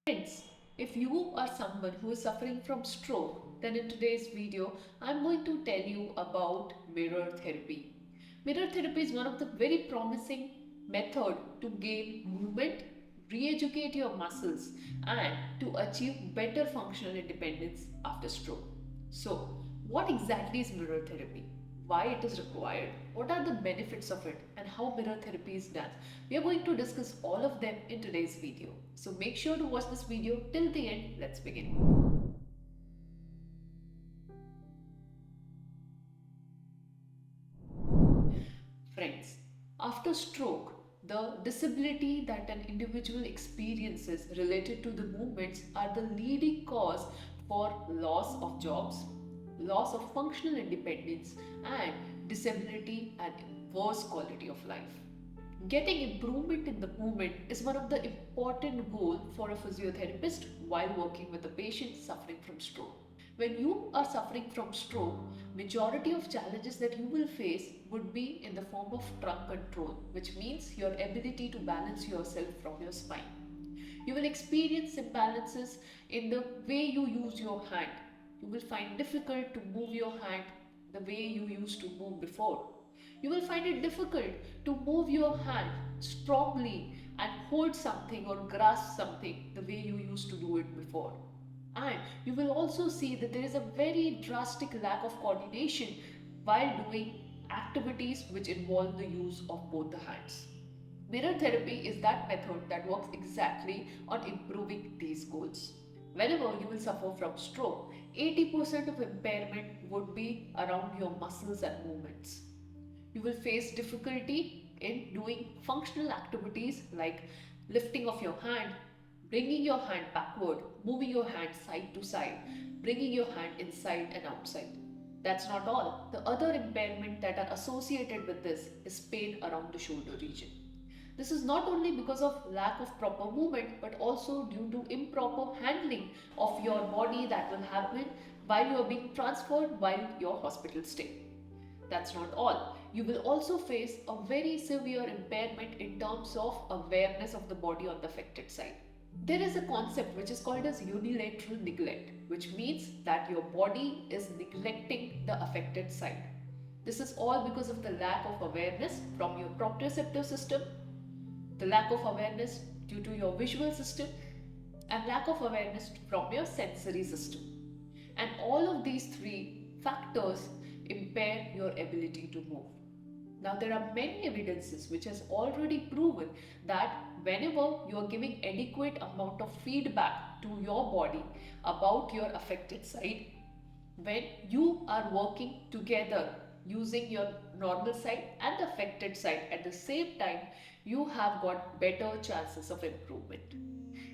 Friends, if you are someone who is suffering from stroke, then in today's video, I'm going to tell you about mirror therapy. Mirror therapy is one of the very promising method to gain movement, re-educate your muscles, and to achieve better functional independence after stroke. So, what exactly is mirror therapy? Why it is required, what are the benefits of it, and how mirror therapy is done. We are going to discuss all of them in today's video. So make sure to watch this video till the end. Let's begin. Friends, after stroke, the disability that an individual experiences related to the movements are the leading cause for loss of jobs, loss of functional independence, and disability and worse quality of life. Getting improvement in the movement is one of the important goals for a physiotherapist while working with a patient suffering from stroke. When you are suffering from stroke, majority of challenges that you will face would be in the form of trunk control, which means your ability to balance yourself from your spine. You will experience imbalances in the way you use your hand. You will find difficult to move your hand the way you used to move before. You will find it difficult to move your hand strongly and hold something or grasp something the way you used to do it before. And you will also see that there is a very drastic lack of coordination while doing activities which involve the use of both the hands. Mirror therapy is that method that works exactly on improving these goals. Whenever you will suffer from stroke, 80% of impairment would be around your muscles and movements. You will face difficulty in doing functional activities like lifting of your hand, bringing your hand backward, moving your hand side to side, bringing your hand inside and outside. That's not all. The other impairment that are associated with this is pain around the shoulder region. This is not only because of lack of proper movement but also due to improper handling of your body that will happen while you are being transferred while your hospital stay. That's not all. You will also face a very severe impairment in terms of awareness of the body on the affected side. There is a concept which is called as unilateral neglect, which means that your body is neglecting the affected side. This is all because of the lack of awareness from your proprioceptive system, the lack of awareness due to your visual system, and lack of awareness from your sensory system. And all of these three factors impair your ability to move. Now there are many evidences which has already proven that whenever you are giving adequate amount of feedback to your body about your affected side, when you are working together using your normal side and the affected side at the same time, you have got better chances of improvement.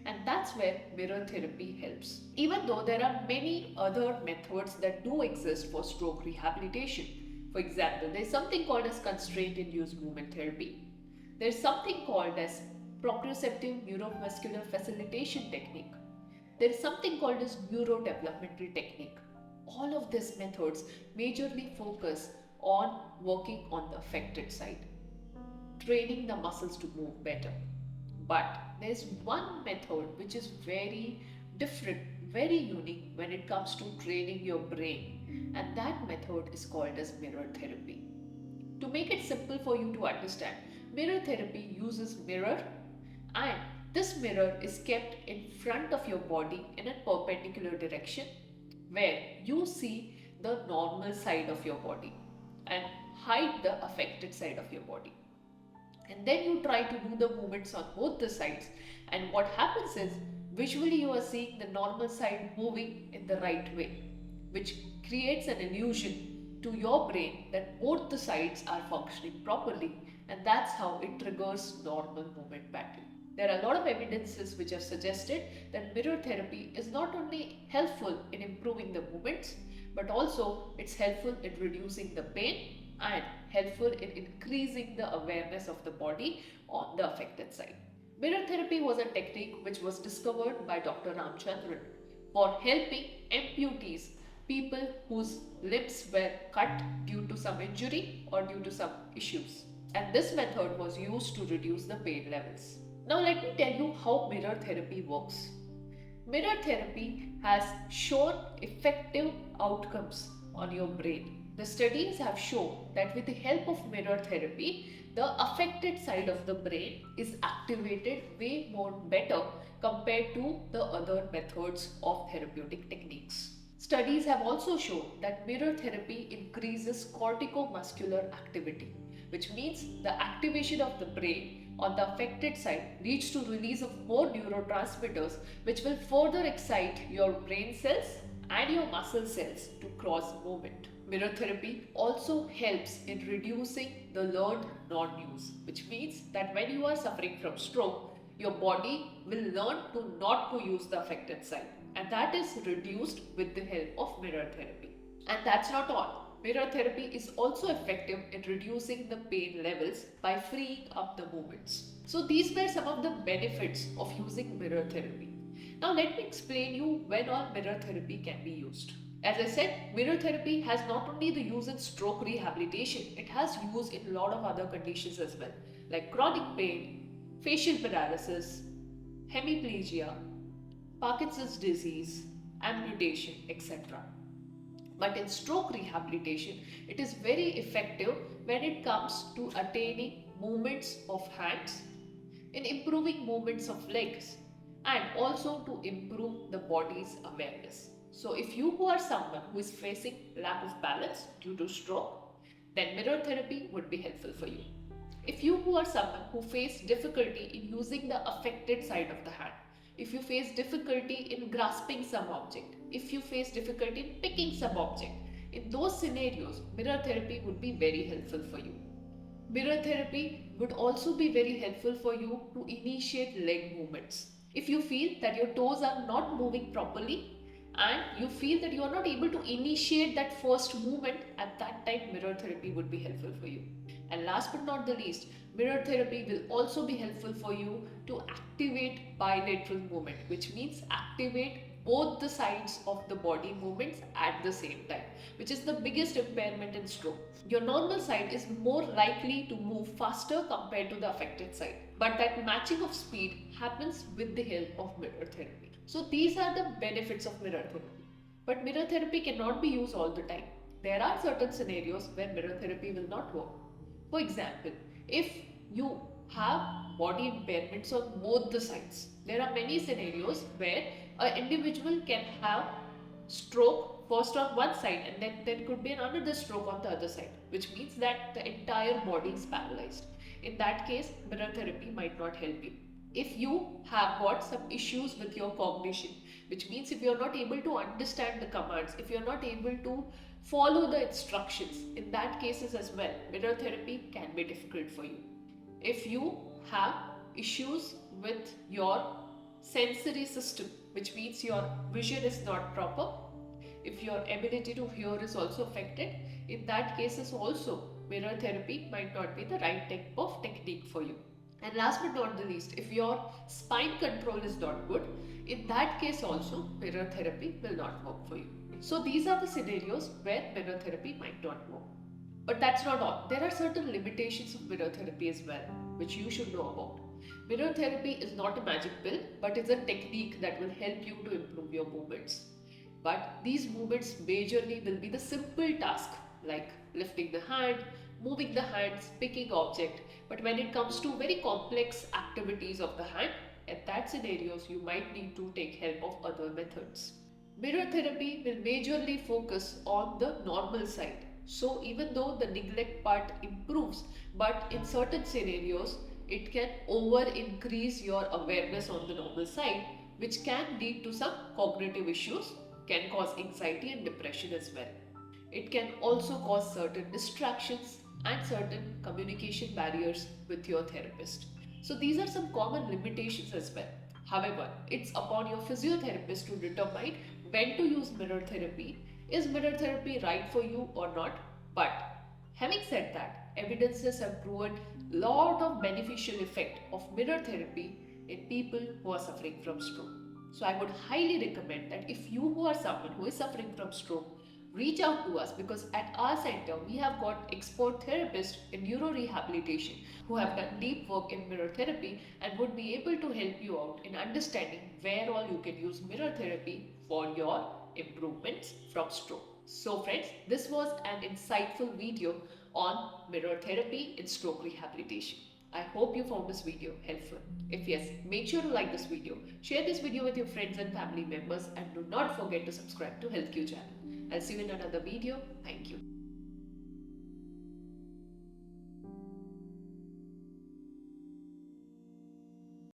And that's where mirror therapy helps. Even though there are many other methods that do exist for stroke rehabilitation. For example, there's something called as constraint induced movement therapy. There's something called as proprioceptive neuromuscular facilitation technique. There is something called as neurodevelopmental technique. All of these methods majorly focus on working on the affected side, training the muscles to move better. But there's one method which is very different, very unique when it comes to training your brain, and that method is called as mirror therapy. To make it simple for you to understand, mirror therapy uses mirror, and this mirror is kept in front of your body in a perpendicular direction where you see the normal side of your body and hide the affected side of your body. And then you try to do the movements on both the sides, and what happens is visually you are seeing the normal side moving in the right way, which creates an illusion to your brain that both the sides are functioning properly, and that's how it triggers normal movement pattern. There are a lot of evidences which have suggested that mirror therapy is not only helpful in improving the movements but also it's helpful in reducing the pain and helpful in increasing the awareness of the body on the affected side. Mirror therapy was a technique which was discovered by Dr. Ramchandran for helping amputees, people whose limbs were cut due to some injury or due to some issues. And this method was used to reduce the pain levels. Now let me tell you how mirror therapy works. Mirror therapy has shown effective outcomes on your brain. The studies have shown that with the help of mirror therapy, the affected side of the brain is activated way more better compared to the other methods of therapeutic techniques. Studies have also shown that mirror therapy increases corticomuscular activity, which means the activation of the brain on the affected side leads to release of more neurotransmitters, which will further excite your brain cells and your muscle cells to cross movement. Mirror therapy also helps in reducing the learned non-use, which means that when you are suffering from stroke, your body will learn to not to use the affected side, and that is reduced with the help of mirror therapy. And that's not all. Mirror therapy is also effective in reducing the pain levels by freeing up the movements. So these were some of the benefits of using mirror therapy. Now let me explain you when all mirror therapy can be used. As I said, mirror therapy has not only the use in stroke rehabilitation, it has use in a lot of other conditions as well, like chronic pain, facial paralysis, hemiplegia, Parkinson's disease, amputation, etc. But in stroke rehabilitation, it is very effective when it comes to attaining movements of hands, in improving movements of legs, and also to improve the body's awareness. So if you who are someone who is facing lack of balance due to stroke, then mirror therapy would be helpful for you. If you who are someone who face difficulty in using the affected side of the hand, if you face difficulty in grasping some object, if you face difficulty in picking some object, in those scenarios, mirror therapy would be very helpful for you. Mirror therapy would also be very helpful for you to initiate leg movements. If you feel that your toes are not moving properly and you feel that you are not able to initiate that first movement, at that time mirror therapy would be helpful for you. And last but not the least, mirror therapy will also be helpful for you to activate bilateral movement, which means activate both the sides of the body movements at the same time, which is the biggest impairment in stroke. Your normal side is more likely to move faster compared to the affected side, but that matching of speed happens with the help of mirror therapy. So these are the benefits of mirror therapy. But mirror therapy cannot be used all the time. There are certain scenarios where mirror therapy will not work. For example, if you have body impairments on both the sides, there are many scenarios where an individual can have stroke first on one side and then there could be another stroke on the other side, which means that the entire body is paralyzed. In that case, mirror therapy might not help you. If you have got some issues with your cognition, which means if you are not able to understand the commands, if you are not able to follow the instructions, in that cases as well, mirror therapy can be difficult for you. If you have issues with your sensory system, which means your vision is not proper, if your ability to hear is also affected, in that cases also mirror therapy might not be the right type of technique for you. And last but not the least, if your spine control is not good, in that case also mirror therapy will not work for you. So these are the scenarios where mirror therapy might not work. But that's not all. There are certain limitations of mirror therapy as well, which you should know about. Mirror therapy is not a magic pill, but is a technique that will help you to improve your movements. But these movements majorly will be the simple task like lifting the hand, moving the hands, picking object. But when it comes to very complex activities of the hand, at that scenarios you might need to take help of other methods. Mirror therapy will majorly focus on the normal side. So even though the neglect part improves, but in certain scenarios it can over increase your awareness on the normal side, which can lead to some cognitive issues, can cause anxiety and depression as well. It can also cause certain distractions and certain communication barriers with your therapist. So these are some common limitations as well. However, it's upon your physiotherapist to determine when to use mirror therapy. Is mirror therapy right for you or not? But having said that, evidences have proven lot of beneficial effect of mirror therapy in people who are suffering from stroke. So I would highly recommend that if you who are someone who is suffering from stroke reach out to us, because at our center we have got expert therapists in neurorehabilitation who have done deep work in mirror therapy and would be able to help you out in understanding where all you can use mirror therapy for your improvements from stroke. So friends, this was an insightful video on mirror therapy in stroke rehabilitation. I hope you found this video helpful. If yes, make sure to like this video, share this video with your friends and family members, and do not forget to subscribe to HealthQ channel. I'll see you in another video. Thank you.